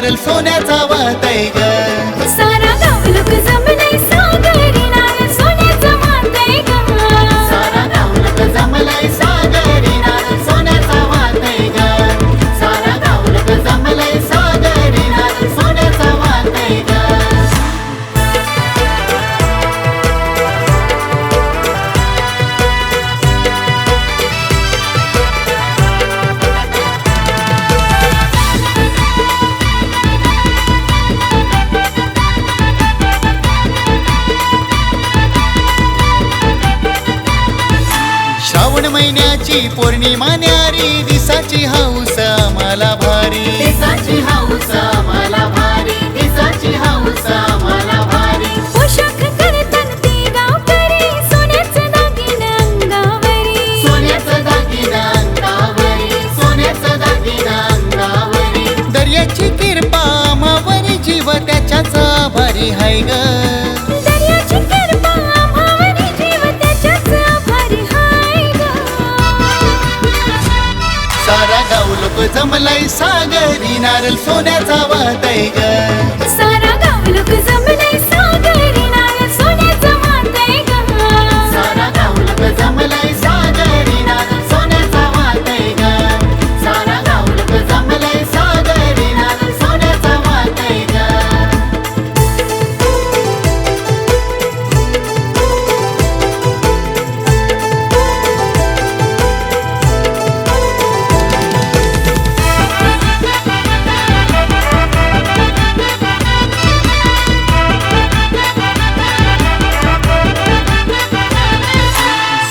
नारळ सोन्याचा वाहतय ग. सारा गाव लोक जमलंय सागरी नारळ सोन्याचा वाहतय ग. सारा गाव लोक जमलंय सागरी नारळ सोन्याचा वाहतय ग. सारा गाव लोक जमलंय सागरी नारळ सोन्याचा वाहतय ग. श्रावण महिन्याची पौर्णिमा न्यारी दिसाची हौस आम्हाला भारी. दिसाची हौस आम्हाला भारी. दिसाची हौस आम्हाला भारी. पोशाख करतात ते गावकरी सोन्याचं दागिनं अंगावरी. सोन्याचं दागिना अंगावरी. सोन्याचं दागिना अंगावरी. दर्याची किरपा आम्हावरी जीव त्याच्याच आभारी हाय ग. दर्याची किरपा आम्हावरी जीव त्याच्याच आभारी हाय ग. सारा गाव लोक जमलाय सागरी नारळ सोन्याचा वाहतय ग. सारा गाव लोक जमलंय सागरी नारळ सोन्याचा वाहतय ग. सारा गाव लोक जमलाय सागरी नारळ सोन्याचा वाहतय ग. सारा गाव लोक जमलाय सागरी नारळ सोन्याचा वाहतय ग.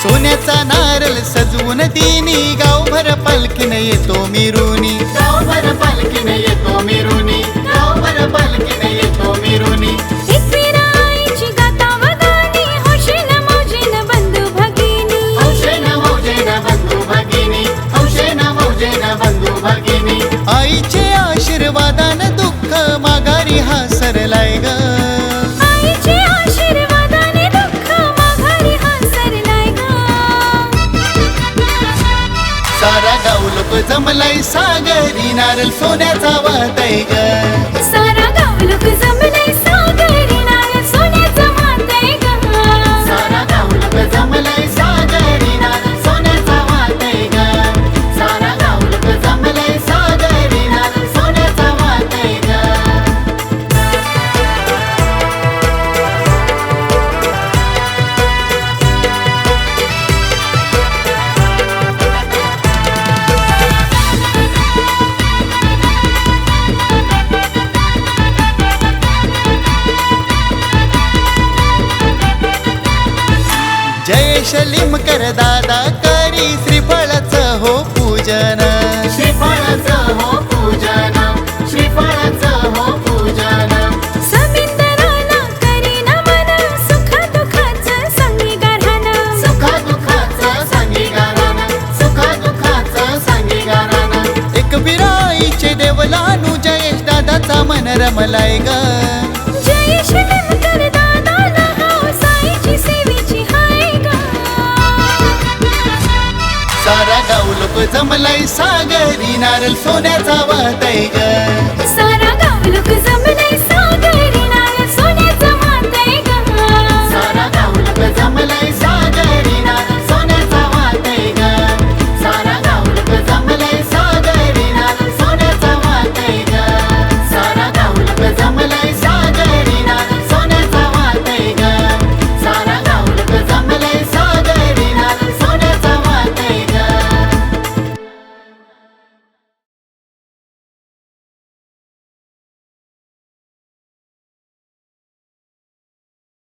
सोन्याचा नारळ सजवून दिनी गावभर पालखीने येतो मिरुनी. गावभर पालखीने येतो मिरुनी. गावभर पालखीने येतो मिरुनी. एकविराईची गाथा वगानी हौशेन मौजेन बंधू भगिनी. हौशेन मौजेन बंधू भगिनी. हौशेन मौजेन बंधू भगिनी. आईचे आशीर्वादान दुःख माघारी हा सरलाय ग. आईचे आशीर्वादाने दुःख माघारी हा सरलाय ग. सारा गाव लोक जमलाय सागरी नारळ सोन्याचा वाहतय ग. सारा गाव लोक जमलंय सागरी नारळ सोन्याचा वाहतय ग. सारा गाव लोक जमलाय सागरी नारळ सोन्याचा वाहतय ग. सारा गाव लोक जमलाय सागरी नारळ सोन्याचा वाहतय ग. जयेश लिमकर दादा करी श्रीफळाचं हो पूजन. श्रीफळाचं हो पूजन. श्रीफळाचं हो पूजन. समिंदराला करी नमन सुख दुःखाचं सांगी गाऱ्हाणं. सुख दुःखाचं सांगी गारानं. सुख दुःखाचं सांगी गारानं. एक बिराईचे देवलानू जयेश दादाचा मन रमलाय ग. जयेश लिमकर दादाला हौस आईची सेवेची हाय ग. सारा गाव लोक जमलाय सागरी नारळ सोन्याचा वाहतय ग. सारा गाव लोक जमलंय